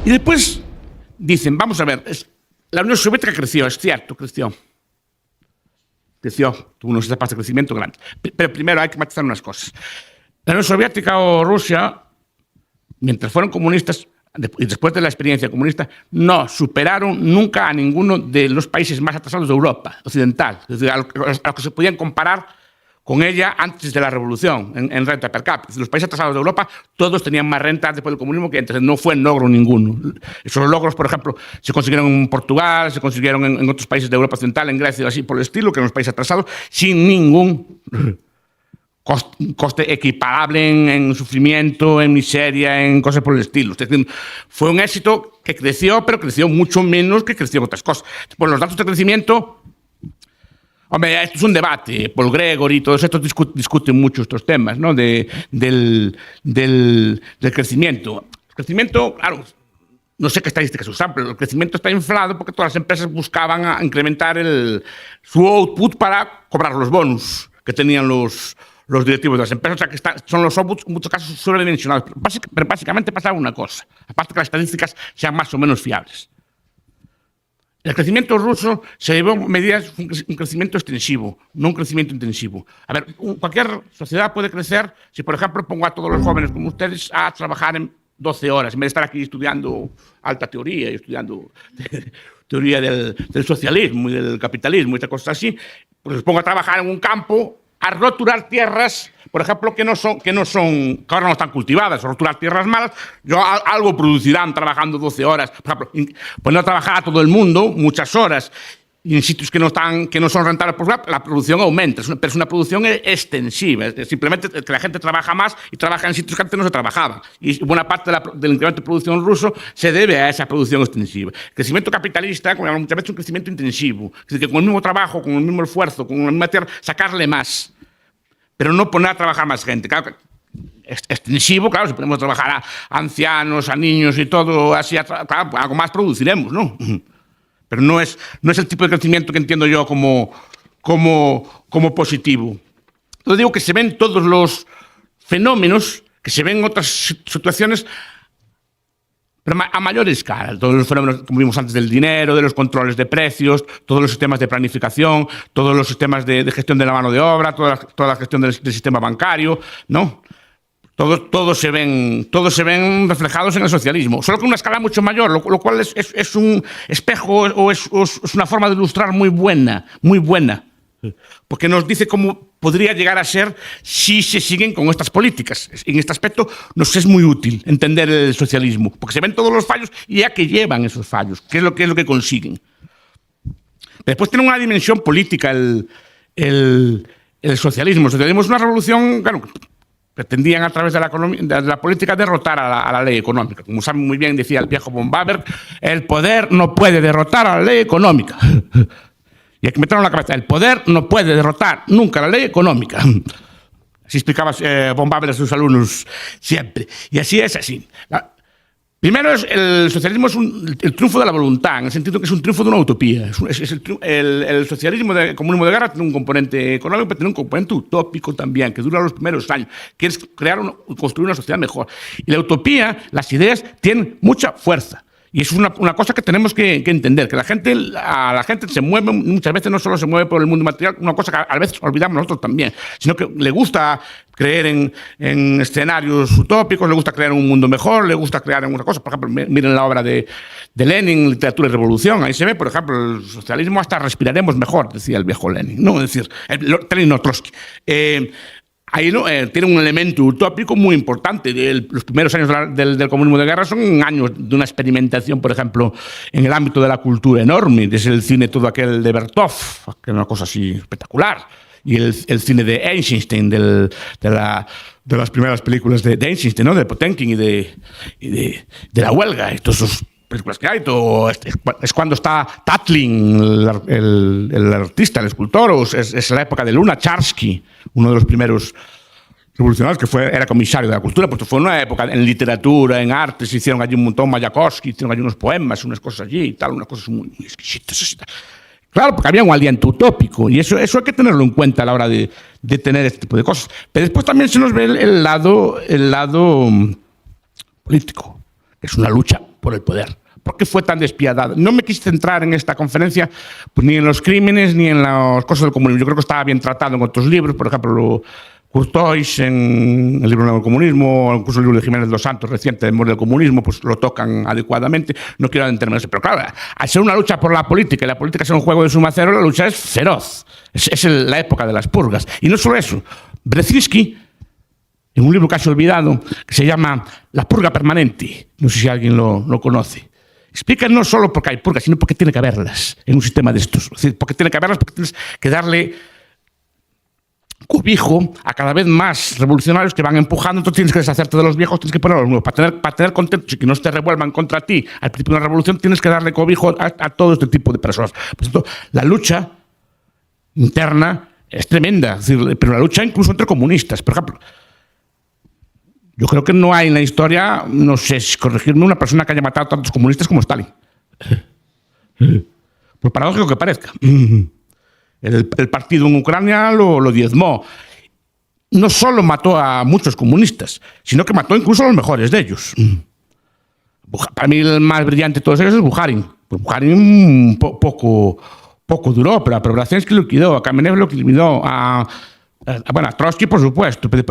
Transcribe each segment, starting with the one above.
Y después dicen, vamos a ver, la Unión Soviética creció, es cierto, creció, tuvo unos etapas de crecimiento grandes. Pero primero hay que matizar unas cosas. La Unión Soviética o Rusia, mientras fueron comunistas, y después de la experiencia comunista, no superaron nunca a ninguno de los países más atrasados de Europa occidental, es decir, a los que se podían comparar con ella antes de la revolución en renta per cápita. Los países atrasados de Europa, todos tenían más renta después del comunismo que antes. No fue logro ninguno. Esos logros, por ejemplo, se consiguieron en Portugal, se consiguieron en otros países de Europa occidental, en Grecia y así por el estilo, que eran los países atrasados, sin ningún coste equiparable en sufrimiento, en miseria, en cosas por el estilo. Es decir, fue un éxito que creció, pero creció mucho menos que creció en otras cosas. Por los datos de crecimiento, hombre, esto es un debate. Paul Gregory y todos estos discuten mucho estos temas, ¿no? del crecimiento. El crecimiento, claro, no sé qué estadísticas usan, pero el crecimiento está inflado porque todas las empresas buscaban incrementar su output para cobrar los bonus que tenían los directivos de las empresas, o sea, que son los outputs en muchos casos sobredimensionados. Pero básicamente pasaba una cosa, aparte que las estadísticas sean más o menos fiables. El crecimiento ruso se llevó medidas un crecimiento extensivo, no un crecimiento intensivo. A ver, cualquier sociedad puede crecer si, por ejemplo, pongo a todos los jóvenes como ustedes a trabajar en 12 horas, en vez de estar aquí estudiando alta teoría y estudiando teoría del socialismo y del capitalismo y estas cosas así, pues los pongo a trabajar en un campo a roturar tierras, por ejemplo, que ahora no están cultivadas, roturar tierras malas, algo producirán trabajando 12 horas. Por ejemplo, poner a trabajar a todo el mundo muchas horas y en sitios que no son rentables, pues la producción aumenta, pero es una producción extensiva, es simplemente que la gente trabaja más y trabaja en sitios que antes no se trabajaban. Y buena parte del incremento de producción ruso se debe a esa producción extensiva. El crecimiento capitalista, como muchas veces, es un crecimiento intensivo, es decir, que con el mismo trabajo, con el mismo esfuerzo, con la misma tierra, sacarle más, pero no poner a trabajar más gente. Claro, extensivo, claro, si podemos trabajar a ancianos, a niños y todo así, claro, algo más produciremos, ¿no? Pero no es el tipo de crecimiento que entiendo yo como positivo. Entonces digo que se ven todos los fenómenos, que se ven en otras situaciones, pero a mayor escala. Todos los fenómenos, como vimos antes, del dinero, de los controles de precios, todos los sistemas de planificación, todos los sistemas de gestión de la mano de obra, toda la gestión del sistema bancario, ¿no? Todos se ven reflejados en el socialismo, solo que una escala mucho mayor, lo cual es un espejo o es una forma de ilustrar muy buena, porque nos dice cómo podría llegar a ser si se siguen con estas políticas. En este aspecto nos es muy útil entender el socialismo, porque se ven todos los fallos y a qué llevan esos fallos, qué es lo que consiguen. Después tiene una dimensión política el socialismo. El socialismo es una revolución, claro, pretendían a través de la política derrotar a la ley económica. Como saben muy bien, decía el viejo von Baber, el poder no puede derrotar a la ley económica. Y hay que meterlo en la cabeza, el poder no puede derrotar nunca la ley económica. Así explicaba von Baber a sus alumnos siempre. Y así es así. Primero, el socialismo es el triunfo de la voluntad, en el sentido que es un triunfo de una utopía. El socialismo, el comunismo de guerra, tiene un componente económico, pero tiene un componente utópico también, que dura los primeros años, que es construir una sociedad mejor. Y la utopía, las ideas, tienen mucha fuerza. Y es una cosa que tenemos que entender, que la gente se mueve, muchas veces no solo se mueve por el mundo material, una cosa que a veces olvidamos nosotros también, sino que le gusta creer en escenarios utópicos, le gusta crear un mundo mejor, le gusta crear en una cosa. Por ejemplo, miren la obra de Lenin, Literatura y Revolución, ahí se ve, por ejemplo, el socialismo hasta respiraremos mejor, decía el viejo Lenin, ¿no? Es decir, Lenin no, Trotsky. Ahí tiene un elemento utópico muy importante. Los primeros años del comunismo de guerra son años de una experimentación, por ejemplo, en el ámbito de la cultura enorme, desde el cine todo aquel de Bertov, que era una cosa así espectacular, y el cine de Eisenstein, de las primeras películas de Eisenstein, ¿no? De Potemkin y de La Huelga, y todas esas películas que hay. Es cuando está Tatlin, el artista, el escultor, es la época de Lunacharsky, uno de los primeros revolucionarios que era comisario de la cultura, porque fue una época en literatura, en arte, se hicieron allí un montón, Mayakovsky, hicieron allí unos poemas, unas cosas allí y tal, unas cosas muy exquisitas. Claro, porque había un aliento utópico, y eso hay que tenerlo en cuenta a la hora de tener este tipo de cosas. Pero después también se nos ve el lado político, que es una lucha por el poder. ¿Por qué fue tan despiadada? No me quise centrar en esta conferencia pues, ni en los crímenes ni en las cosas del comunismo. Yo creo que estaba bien tratado en otros libros, por ejemplo, Courtois en el libro del comunismo, o incluso el libro de Jiménez dos Santos reciente, Memoria del comunismo, pues lo tocan adecuadamente. No quiero adentrarme en eso, pero claro, al ser una lucha por la política y la política ser un juego de suma cero, la lucha es feroz. Es la época de las purgas. Y no solo eso, Brzezinski, en un libro casi olvidado, que se llama La purga permanente, no sé si alguien lo conoce, explica no solo porque hay purgas, sino porque tiene que haberlas en un sistema de estos. Es decir, porque tiene que haberlas, porque tienes que darle cobijo a cada vez más revolucionarios que van empujando, entonces tienes que deshacerte de los viejos, tienes que poner a los nuevos. Para tener contentos y que no te revuelvan contra ti al principio de una revolución, tienes que darle cobijo a todo este tipo de personas. Por tanto, la lucha interna es tremenda, es decir, pero la lucha incluso entre comunistas. Por ejemplo, yo creo que no hay en la historia, no sé si corregirme, una persona que haya matado a tantos comunistas como Stalin. Por paradójico que parezca. El partido en Ucrania lo diezmó. No solo mató a muchos comunistas, sino que mató incluso a los mejores de ellos. Para mí el más brillante de todos ellos es Bukharin. Pues Bukharin poco duró, pero a Brzezinski lo liquidó, a Kamenev lo liquidó, a Trotsky, por supuesto, pero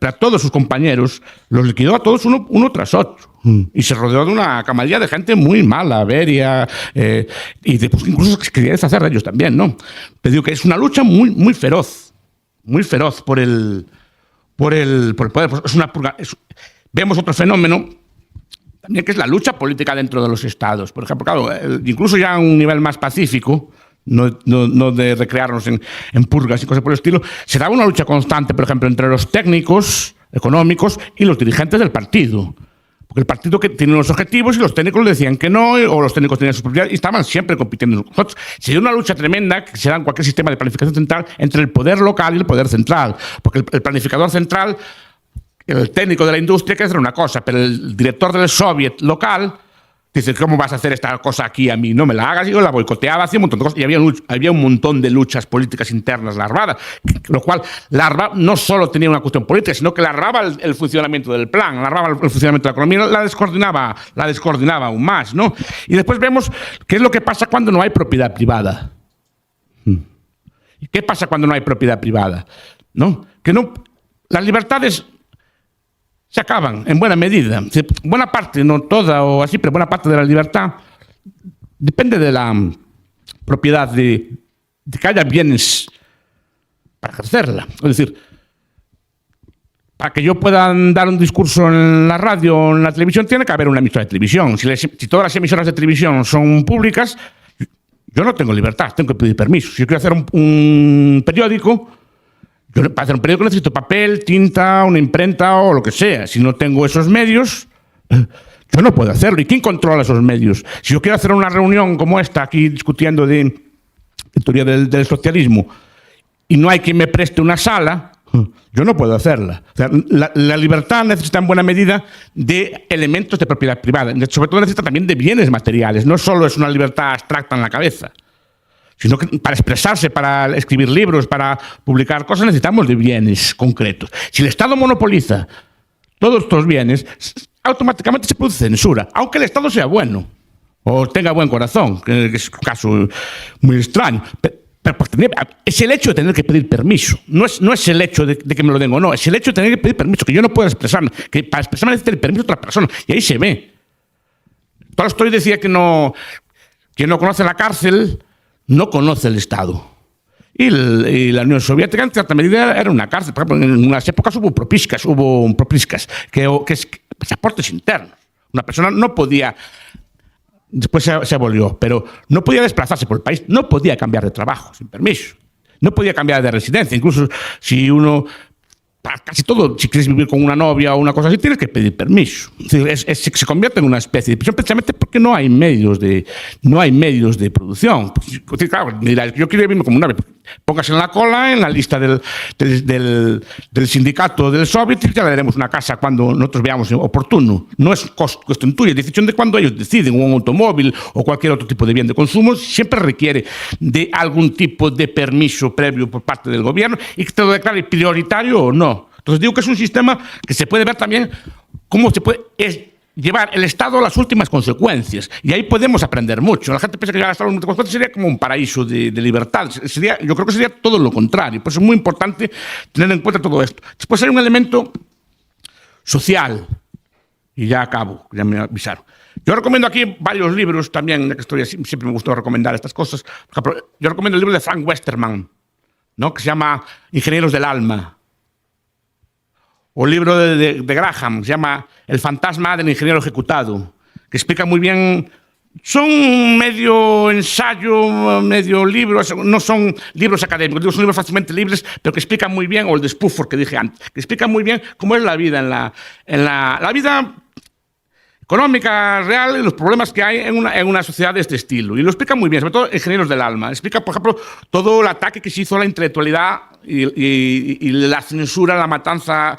a todos sus compañeros los liquidó a todos uno tras otro. Y se rodeó de una camarilla de gente muy mala, Beria, y después incluso quería deshacer de ellos también, ¿no? Pero digo que es una lucha muy feroz por el poder. Es una purga. Vemos otro fenómeno también que es la lucha política dentro de los estados. Por ejemplo, claro, incluso ya a un nivel más pacífico, no de recrearnos en purgas y cosas por el estilo, se daba una lucha constante, por ejemplo, entre los técnicos económicos y los dirigentes del partido. Porque el partido que tiene unos objetivos y los técnicos le decían que no, o los técnicos tenían sus propiedades y estaban siempre compitiendo con nosotros. Se dio una lucha tremenda que se da en cualquier sistema de planificación central entre el poder local y el poder central. Porque el planificador central, el técnico de la industria, quiere hacer una cosa, pero el director del soviet local dice, ¿cómo vas a hacer esta cosa aquí a mí? No me la hagas. Y yo la boicoteaba, hacía un montón de cosas. Y había un montón de luchas políticas internas larvadas, lo cual no solo tenía una cuestión política, sino que larvaba el funcionamiento del plan, larvaba el funcionamiento de la economía, la descoordinaba aún más, ¿no? Y después vemos qué es lo que pasa cuando no hay propiedad privada. ¿Y qué pasa cuando no hay propiedad privada? ¿No? Las libertades se acaban en buena medida. Buena parte, no toda o así, pero buena parte de la libertad depende de la propiedad, de que haya bienes para ejercerla. Es decir, para que yo pueda dar un discurso en la radio o en la televisión, tiene que haber una emisora de televisión. Si todas las emisoras de televisión son públicas, yo no tengo libertad, tengo que pedir permiso. Si yo quiero hacer un periódico, para hacer un periódico necesito papel, tinta, una imprenta o lo que sea. Si no tengo esos medios, yo no puedo hacerlo. ¿Y quién controla esos medios? Si yo quiero hacer una reunión como esta, aquí discutiendo de teoría del socialismo, y no hay quien me preste una sala, yo no puedo hacerla. O sea, la libertad necesita en buena medida de elementos de propiedad privada. Sobre todo necesita también de bienes materiales. No solo es una libertad abstracta en la cabeza, sino que para expresarse, para escribir libros, para publicar cosas, necesitamos de bienes concretos. Si el Estado monopoliza todos estos bienes, automáticamente se produce censura, aunque el Estado sea bueno o tenga buen corazón, que es un caso muy extraño. Pero es el hecho de tener que pedir permiso. No es el hecho de que me lo den o no, es el hecho de tener que pedir permiso, que yo no puedo expresarme, que para expresarme necesito el permiso de otra persona. Y ahí se ve. Tolstoy decía que quien no conoce la cárcel no conoce el Estado. Y la Unión Soviética, en cierta medida, era una cárcel. Por ejemplo, en unas épocas hubo propiskas, que es pasaportes internos. Una persona no podía, después se abolió, pero no podía desplazarse por el país, no podía cambiar de trabajo sin permiso, no podía cambiar de residencia. Incluso si uno, para casi todo, si quieres vivir con una novia o una cosa así, tienes que pedir permiso. Es decir, se convierte en una especie de prisión, precisamente porque no hay medios de producción. Pues, claro, yo quiero vivir como una novia. Póngase en la cola, en la lista del sindicato del soviet, y ya le daremos una casa cuando nosotros veamos oportuno. No es cuestión tuya, es decisión de cuando ellos deciden. Un automóvil o cualquier otro tipo de bien de consumo siempre requiere de algún tipo de permiso previo por parte del gobierno y que te lo declare prioritario o no. Entonces digo que es un sistema que se puede ver también cómo se puede llevar el Estado a las últimas consecuencias. Y ahí podemos aprender mucho. La gente piensa que llegar al Estado a las últimas consecuencias sería como un paraíso de libertad. Yo creo que sería todo lo contrario. Por eso es muy importante tener en cuenta todo esto. Después hay un elemento social. Y ya acabo, ya me avisaron. Yo recomiendo aquí varios libros también, ya que estoy así, siempre me gustó recomendar estas cosas. Por ejemplo, yo recomiendo el libro de Frank Westerman, ¿no?, que se llama Ingenieros del Alma. O el libro de Graham, se llama El fantasma del ingeniero ejecutado, que explica muy bien. Son medio ensayo, medio libros, no son libros académicos, son libros fácilmente libres, pero que explican muy bien, o el de Spufford que dije antes, que explican muy bien cómo es la vida la vida económica real y los problemas que hay en una sociedad de este estilo. Y lo explica muy bien, sobre todo Ingenieros del Alma. Explica, por ejemplo, todo el ataque que se hizo a la intelectualidad y la censura, la matanza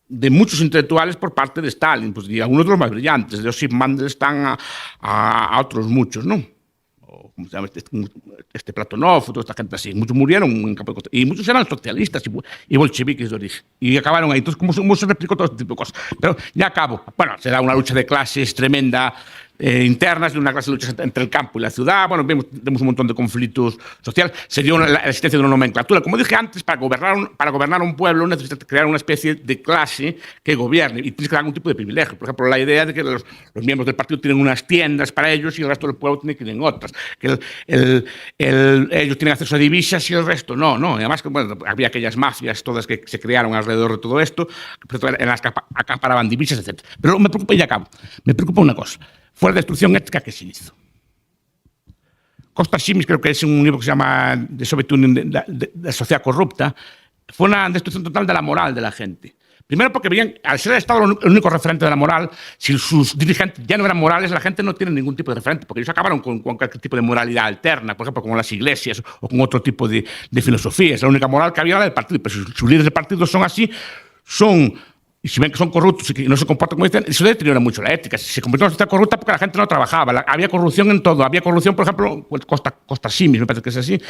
de muchos intelectuales por parte de Stalin, pues, y algunos de los más brillantes, de Josip Mandelstam a otros muchos, ¿no? O, ¿cómo se llama? Este Platonov, toda esta gente así. Muchos murieron en campo de concentración. Y muchos eran socialistas y bolcheviques de origen. Y acabaron ahí. Entonces, ¿cómo se replicó todo este tipo de cosas? Pero ya acabo. Bueno, será una lucha de clases tremenda, internas, de una clase de lucha entre el campo y la ciudad. Bueno, vemos un montón de conflictos sociales. Se dio la existencia de una nomenclatura. Como dije antes, para gobernar un pueblo necesitas crear una especie de clase que gobierne y tienes que dar algún tipo de privilegio. Por ejemplo, la idea de que los miembros del partido tienen unas tiendas para ellos y el resto del pueblo tiene que ir en otras. Que ellos tienen acceso a divisas y el resto no. Y además, bueno, había aquellas mafias todas que se crearon alrededor de todo esto, en las que acaparaban divisas, etc. Pero me preocupa, y ya acabo, me preocupa una cosa. Fue la destrucción ética que se hizo. Costa Simis, creo que es un libro que se llama The Soviet Union, de la sociedad corrupta. Fue una destrucción total de la moral de la gente. Primero porque veían, al ser el Estado el único referente de la moral, si sus dirigentes ya no eran morales, la gente no tiene ningún tipo de referente, porque ellos acabaron con cualquier tipo de moralidad alterna, por ejemplo, con las iglesias o con otro tipo de filosofías. La única moral que había era la del partido, pero si sus líderes de partido son así, y si ven que son corruptos y que no se comportan como dicen, eso deteriora mucho la ética. Si se convirtió en una sociedad corrupta porque la gente no trabajaba. Había corrupción en todo. Había corrupción, por ejemplo, Costa Simis, me parece que es así,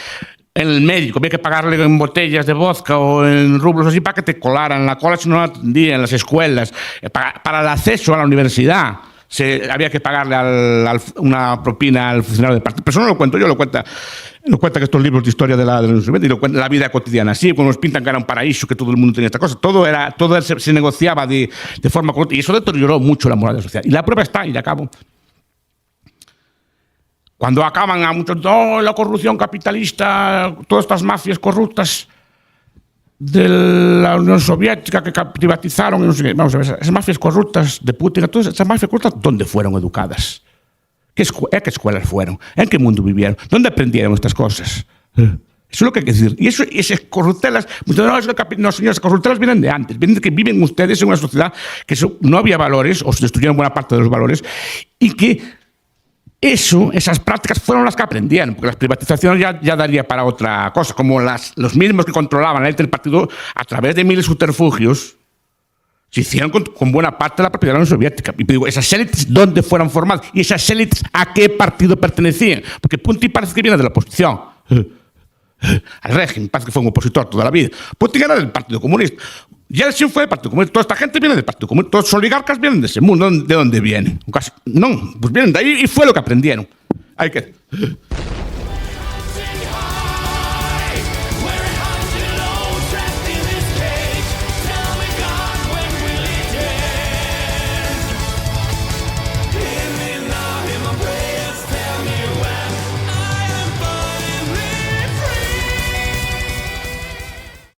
en el médico. Había que pagarle en botellas de vodka o en rublos así para que te colaran la cola si no la atendían en las escuelas. Para el acceso a la universidad había que pagarle una propina al funcionario del partido. Pero eso no lo cuento yo, lo cuenta que estos libros de historia de la Unión Soviética, y lo cuenta la vida cotidiana. Así, cuando nos pintan que era un paraíso, que todo el mundo tenía esta cosa, todo se negociaba de forma corrupta, y eso deterioró mucho la moral de la sociedad. Y la prueba está, y ya acabo. Cuando acaban a muchos, la corrupción capitalista, todas estas mafias corruptas de la Unión Soviética que privatizaron, no sé qué. Vamos a ver, esas mafias corruptas de Putin, todas esas mafias corruptas, ¿dónde fueron educadas? ¿A qué escuelas fueron? ¿En qué mundo vivieron? ¿Dónde aprendieron estas cosas? Eso es lo que hay que decir. Y esas corruptelas, no, señores, corruptelas vienen de antes, vienen de que viven ustedes en una sociedad que no había valores, o se destruyeron buena parte de los valores, y que esas prácticas fueron las que aprendieron, porque las privatizaciones ya daría para otra cosa, como los mismos que controlaban la élite del partido a través de miles de subterfugios, se hicieron con buena parte de la propiedad de la Unión Soviética. Y digo, esas élites, ¿dónde fueron formadas? Y esas élites, ¿a qué partido pertenecían? Porque Putin parece que viene de la oposición al régimen, parece que fue un opositor toda la vida. Putin era del Partido Comunista. Yeltsin fue del Partido Comunista. Toda esta gente viene del Partido Comunista. Todos los oligarcas vienen de ese mundo. ¿De dónde vienen? No, pues vienen de ahí y fue lo que aprendieron. Hay que...